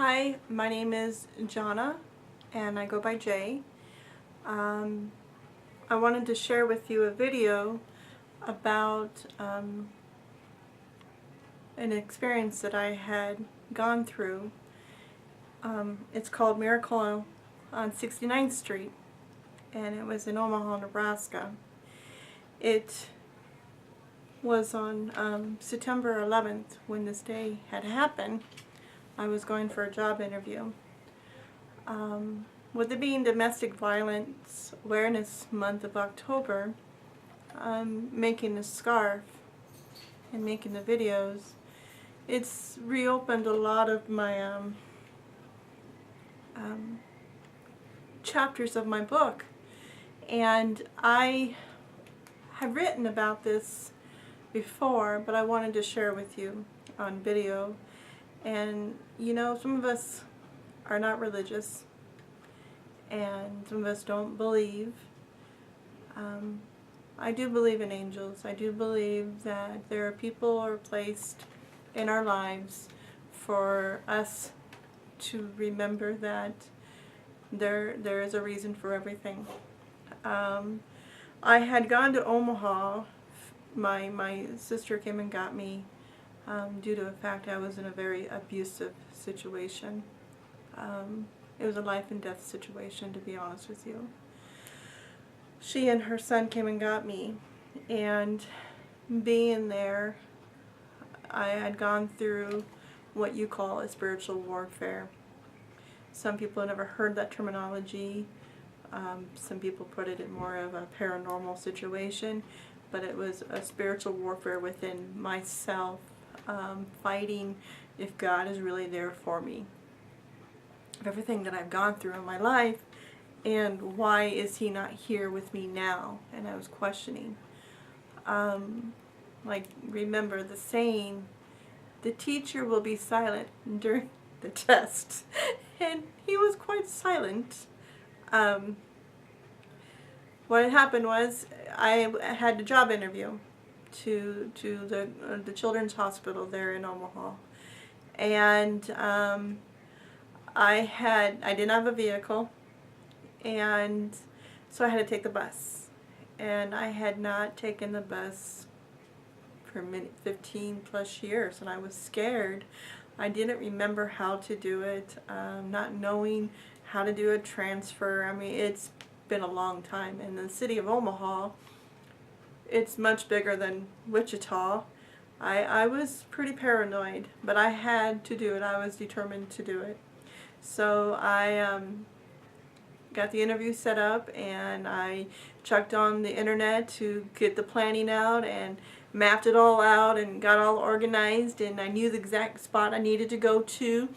Hi, my name is Jonna and I go by Jay. I wanted to share with you a video about an experience that I had gone through. It's called Miracle on 69th Street, and it was in Omaha, Nebraska. It was on September 11th when this day had happened. I was going for a job interview. With it being Domestic Violence Awareness Month of October, making the scarf and making the videos, it's reopened a lot of my chapters of my book. And I have written about this before, but I wanted to share with you on video. And you know, some of us are not religious, and some of us don't believe. I do believe in angels. I do believe that there are people who are placed in our lives for us to remember that there is a reason for everything. I had gone to Omaha. My sister came and got me due to the fact I was in a very abusive situation. It was a life and death situation, to be honest with you. She and her son came and got me, and being there, I had gone through what you call a spiritual warfare. Some people have never heard that terminology. Some people put it in more of a paranormal situation, but it was a spiritual warfare within myself, fighting if God is really there for me. Of everything that I've gone through in my life, and why is He not here with me now? And I was questioning. Like, remember the saying, the teacher will be silent during the test. And he was quite silent. What had happened was I had a job interview to the children's hospital there in Omaha, and I didn't have a vehicle, and so I had to take the bus, and I had not taken the bus for 15 plus years, and I was scared. I didn't remember how to do it, not knowing how to do a transfer. I mean, it's been a long time. In the city of Omaha, it's much bigger than Wichita. I was pretty paranoid, but I had to do it. I was determined to do it. So I got the interview set up, and I checked on the internet to get the planning out and mapped it all out and got all organized, and I knew the exact spot I needed to go to.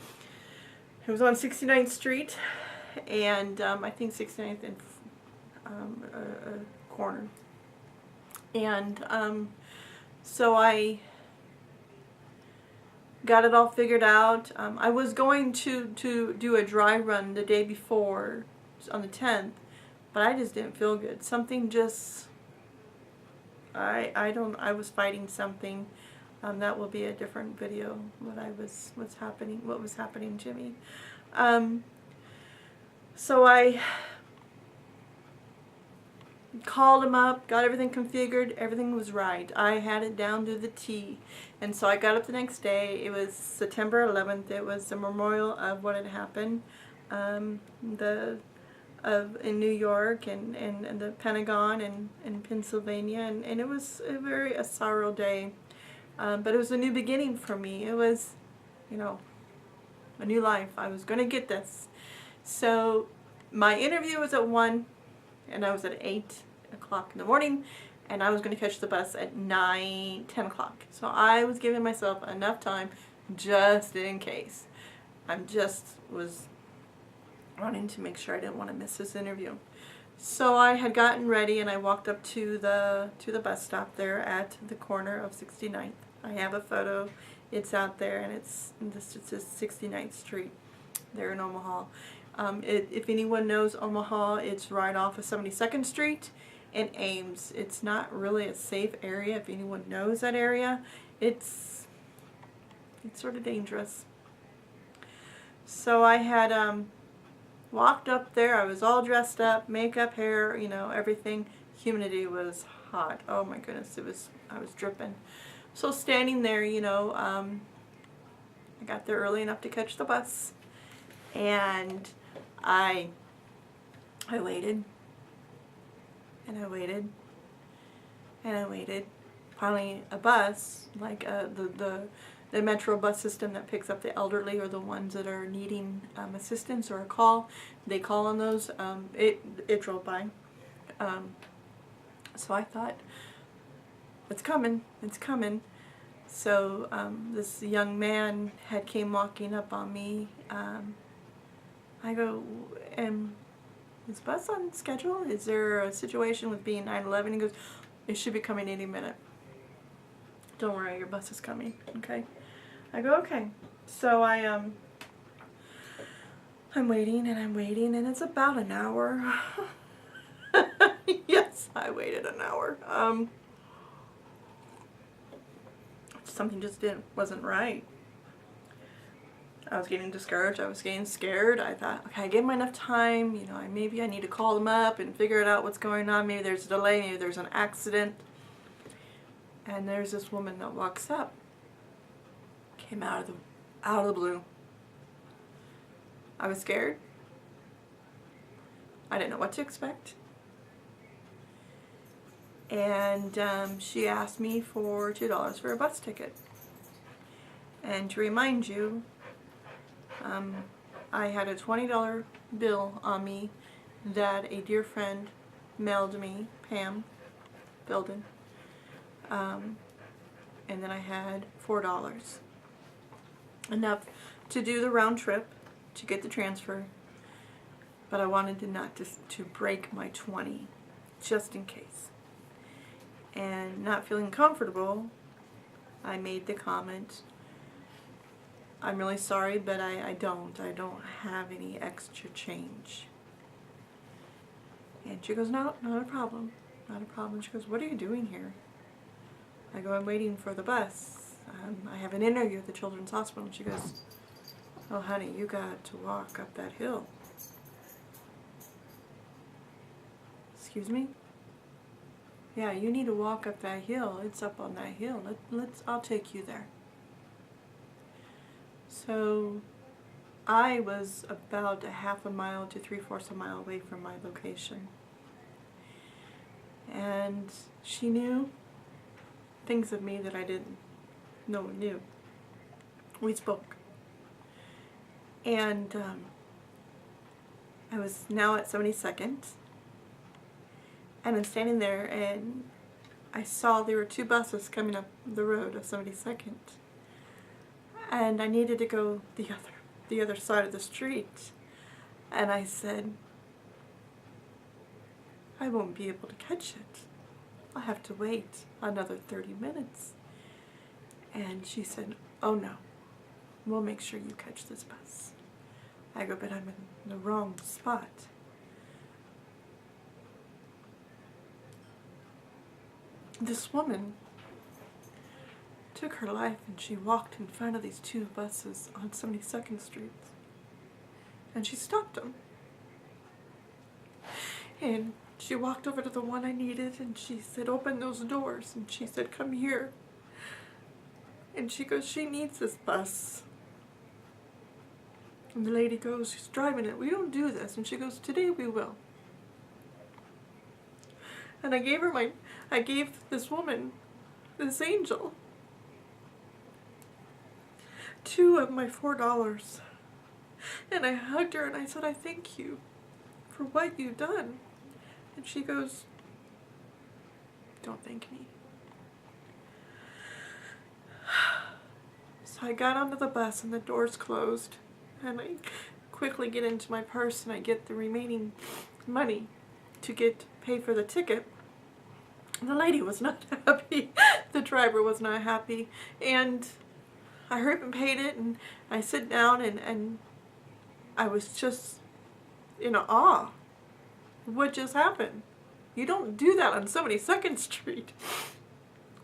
It was on 69th Street, and I think 69th and corner. And so I got it all figured out. I was going to do a dry run the day before, on the 10th, but I just didn't feel good. Something just, I was fighting something. That will be a different video. What was happening to me. So I called him up, got everything configured, everything was right. I had it down to the T. And so I got up the next day. It was September 11th. It was the memorial of what had happened in New York and the Pentagon and in Pennsylvania. And it was a sorrow day. But it was a new beginning for me. It was, you know, a new life. I was going to get this. So my interview was at 1, and I was at 8 o'clock in the morning, and I was going to catch the bus at 10 o'clock. So I was giving myself enough time just in case. I just was wanting to make sure I didn't want to miss this interview. So I had gotten ready, and I walked up to the bus stop there at the corner of 69th. I have a photo. It's out there, and it says 69th Street there in Omaha. If anyone knows Omaha, it's right off of 72nd Street and Ames. It's not really a safe area. If anyone knows that area, it's sort of dangerous. So I had walked up there. I was all dressed up, makeup, hair, you know, everything. Humidity was hot. Oh my goodness, I was dripping. So standing there, you know, I got there early enough to catch the bus, and I waited, and I waited, and I waited. Finally, a bus, like the metro bus system that picks up the elderly or the ones that are needing assistance or a call, they call on those. It drove by. So I thought, it's coming, it's coming. So this young man had came walking up on me. I go, is bus on schedule? Is there a situation with being 9/11? He goes, it should be coming any minute. Don't worry, your bus is coming. Okay. I go, okay. So I'm waiting and I'm waiting, and it's about an hour. Yes, I waited an hour. Something just wasn't right. I was getting discouraged. I was getting scared. I thought, okay, I gave them enough time. You know, maybe I need to call them up and figure out what's going on. Maybe there's a delay. Maybe there's an accident. And there's this woman that walks up. Came out of the blue. I was scared. I didn't know what to expect. And she asked me for $2 for a bus ticket. And to remind you, I had a $20 bill on me that a dear friend mailed me, Pam Belden. And then I had $4. Enough to do the round trip, to get the transfer. But I wanted not to break my 20, just in case. And not feeling comfortable, I made the comment, I'm really sorry, but I don't have any extra change. And she goes, no, not a problem, not a problem. She goes, what are you doing here? I go, I'm waiting for the bus. I have an interview at the Children's Hospital. And she goes, oh honey, you got to walk up that hill. Excuse me? Yeah, you need to walk up that hill. It's up on that hill. I'll take you there. So I was about a half a mile to 3/4 a mile away from my location. And she knew things of me that I didn't. No one knew. We spoke. And I was now at 72nd. And I'm standing there, and I saw there were two buses coming up the road of 72nd. And I needed to go the other side of the street. And I said, I won't be able to catch it. I'll have to wait another 30 minutes. And she said, oh no, we'll make sure you catch this bus. I go, but I'm in the wrong spot. This woman took her life, and she walked in front of these two buses on 72nd Street. And she stopped them. And she walked over to the one I needed, and she said, open those doors. And she said, come here. And she goes, she needs this bus. And the lady goes, she's driving it. We don't do this. And she goes, today we will. And I gave this woman, this angel, 2 of my $4. And I hugged her and I said, I thank you for what you've done. And she goes, don't thank me. So I got onto the bus and the doors closed. And I quickly get into my purse and I get the remaining money to pay for the ticket. The lady was not happy. The driver was not happy. And I hurried up and paid it, and I sit down, and I was just in awe. What just happened? You don't do that on 72nd Street.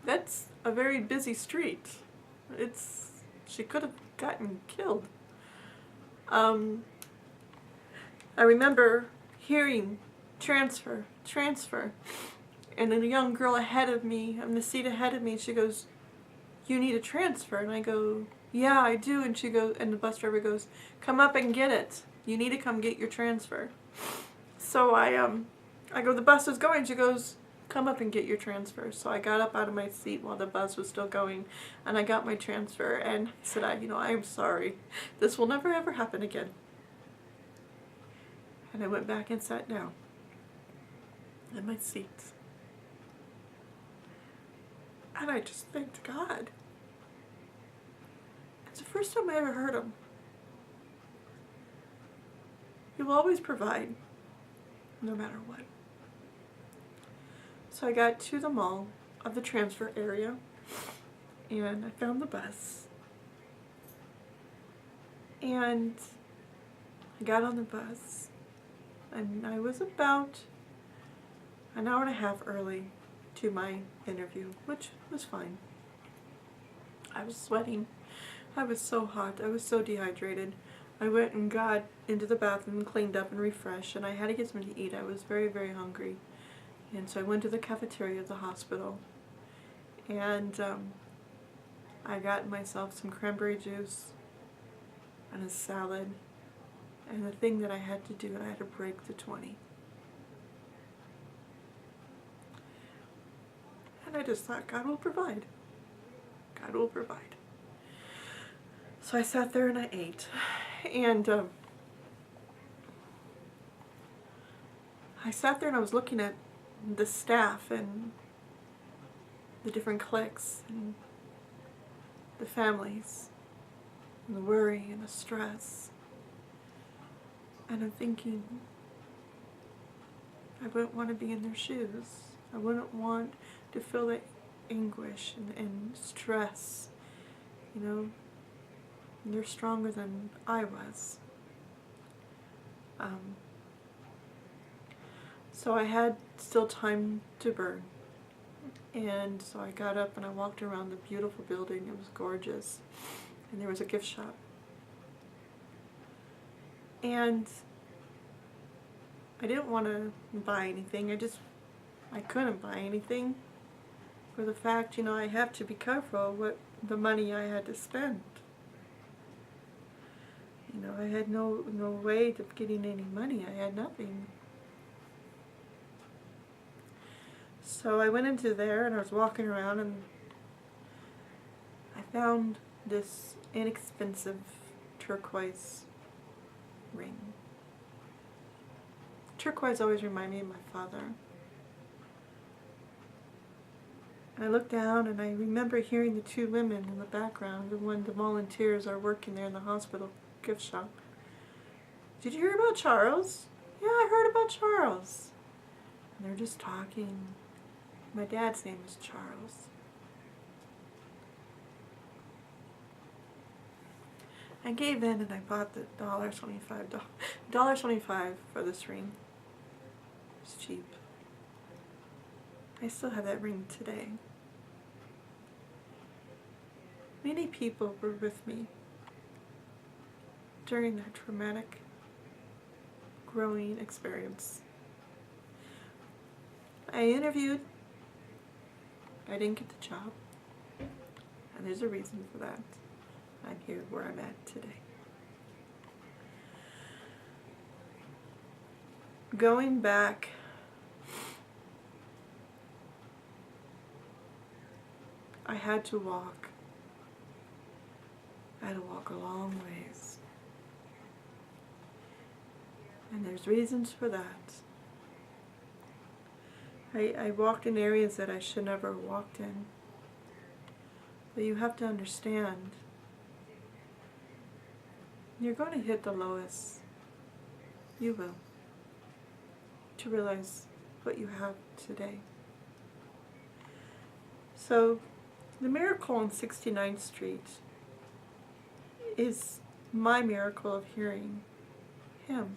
That's a very busy street. She could have gotten killed. Um, I remember hearing transfer, transfer, and then a young girl ahead of me, on the seat ahead of me, she goes, "You need a transfer?" And I go, "Yeah, I do." And she goes, and the bus driver goes, "Come up and get it. You need to come get your transfer." So I go, "The bus is going." She goes, "Come up and get your transfer." So I got up out of my seat while the bus was still going, and I got my transfer, and I said, I am sorry. This will never ever happen again." And I went back and sat down in my seat. And I just thanked God. It's the first time I ever heard him. He will always provide, no matter what. So I got to the mall of the transfer area, and I found the bus. And I got on the bus, and I was about an hour and a half early to my interview, which was fine. I was sweating. I was so hot. I was so dehydrated. I went and got into the bathroom and cleaned up and refreshed, and I had to get something to eat. I was very, very hungry. And so I went to the cafeteria of the hospital, and I got myself some cranberry juice and a salad. And the thing that I had to do, I had to break the 20. And I just thought, God will provide. God will provide. So I sat there and I ate. And I sat there and I was looking at the staff and the different cliques and the families and the worry and the stress. And I'm thinking, I wouldn't want to be in their shoes. I wouldn't want to feel that anguish and stress, you know. And they're stronger than I was. So I had still time to burn. And so I got up and I walked around the beautiful building. It was gorgeous. And there was a gift shop. And I didn't want to buy anything. I couldn't buy anything. For the fact, you know, I have to be careful what the money I had to spend. You know, I had no way of getting any money. I had nothing. So I went into there and I was walking around and I found this inexpensive turquoise ring. Turquoise always reminded me of my father. And I looked down and I remember hearing the two women in the background when the volunteers are working there in the hospital gift shop. "Did you hear about Charles?" "Yeah, I heard about Charles." And they're just talking. My dad's name is Charles. I gave in and I bought the $1.25 for this ring. It's cheap. I still have that ring today. Many people were with me during that traumatic growing experience. I interviewed. I didn't get the job. And there's a reason for that. I'm here where I'm at today. Going back, I had to walk. I had to walk a long ways. And there's reasons for that. I walked in areas that I should never have walked in. But you have to understand, you're going to hit the lowest. You will. To realize what you have today. So, the miracle on 69th Street is my miracle of hearing him.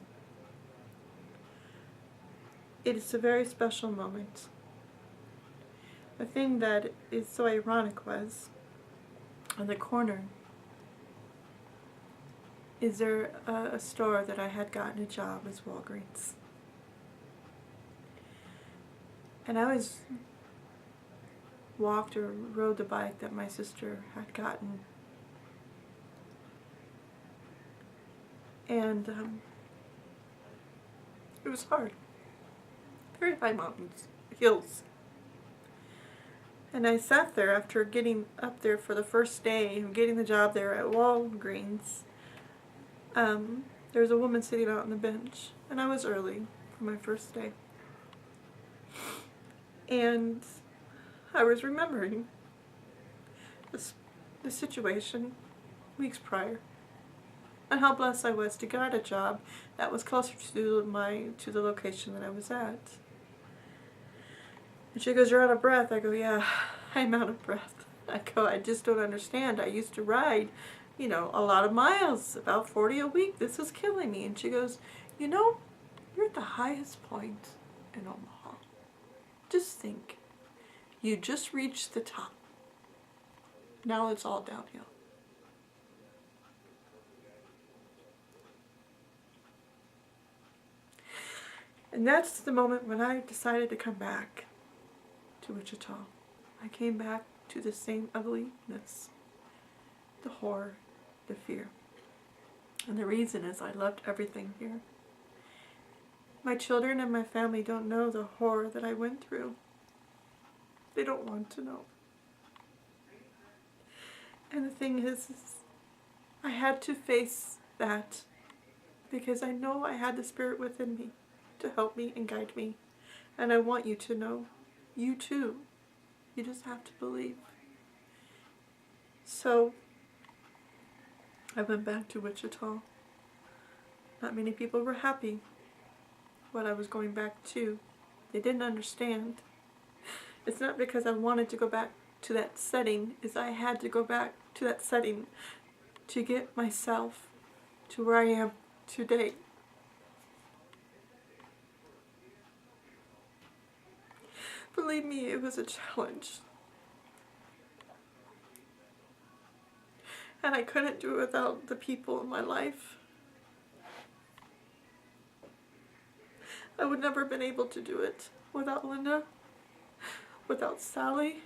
It is a very special moment. The thing that is so ironic was, on the corner, is there a store that I had gotten a job as Walgreens. And I always walked or rode the bike that my sister had gotten. And it was hard. Very high mountains, hills. And I sat there after getting up there for the first day and getting the job there at Walgreens. There was a woman sitting out on the bench, and I was early for my first day. And I was remembering the situation weeks prior, and how blessed I was to get a job that was closer to the location that I was at. And she goes, "You're out of breath." I go, "Yeah, I'm out of breath." I go, "I just don't understand. I used to ride, a lot of miles, about 40 a week. This is killing me." And she goes, "You're at the highest point in Omaha. Just think, you just reached the top. Now it's all downhill." And that's the moment when I decided to come back to Wichita. I came back to the same ugliness, the horror, the fear. And the reason is I loved everything here. My children and my family don't know the horror that I went through. They don't want to know. And the thing is I had to face that because I know I had the Spirit within me to help me and guide me. And I want you to know, you too. You just have to believe. So I went back to Wichita. Not many people were happy what I was going back to. They didn't understand. It's not because I wanted to go back to that setting, is I had to go back to that setting to get myself to where I am today. Believe me, it was a challenge. And I couldn't do it without the people in my life. I would never have been able to do it without Linda, without Sally,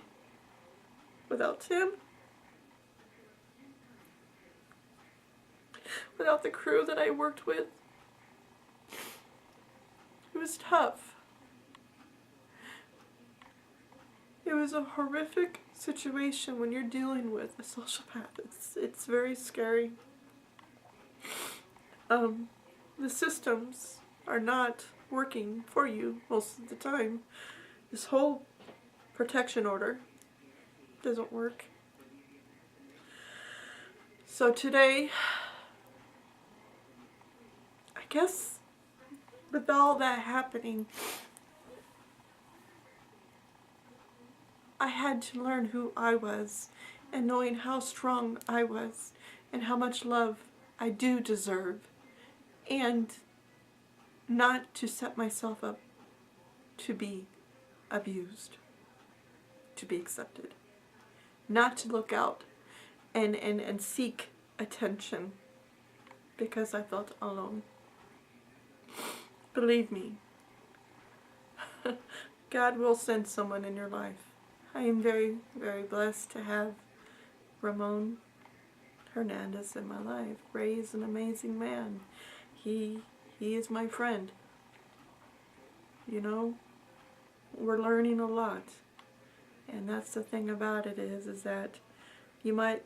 without Tim, without the crew that I worked with. It was tough. It was a horrific situation when you're dealing with a sociopath. It's very scary. The systems are not working for you most of the time. This whole protection order doesn't work. So today, I guess with all that happening, I had to learn who I was and knowing how strong I was and how much love I do deserve, and not to set myself up to be abused, to be accepted, not to look out and seek attention because I felt alone. Believe me, God will send someone in your life. I am very, very blessed to have Ramon Hernandez in my life. Ray is an amazing man. He is my friend. We're learning a lot. And that's the thing about it is that you might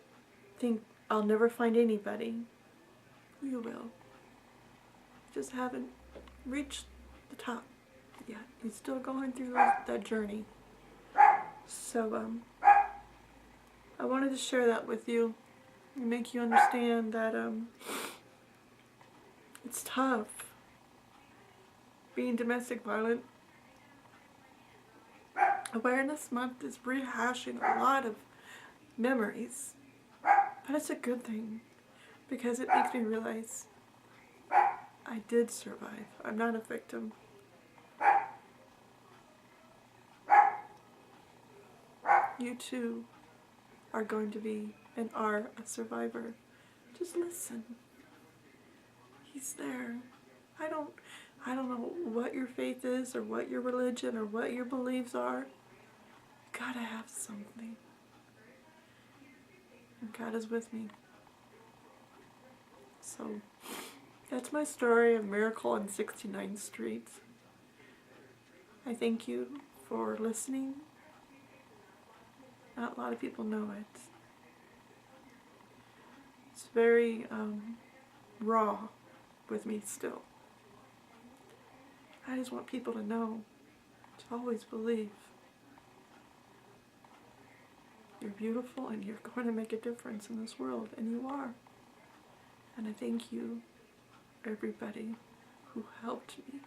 think, I'll never find anybody. You will. Just haven't reached the top yet. You're still going through that journey. So, I wanted to share that with you and make you understand that, it's tough being domestic violent. Awareness Month is rehashing a lot of memories, but it's a good thing because it makes me realize I did survive. I'm not a victim. You too are going to be and are a survivor. Just listen. He's there. I don't know what your faith is or what your religion or what your beliefs are. You gotta have something. And God is with me. So that's my story of Miracle on 69th Street. I thank you for listening. Not a lot of people know it. It's very raw with me still. I just want people to know to always believe you're beautiful and you're going to make a difference in this world, and you are. And I thank you, everybody who helped me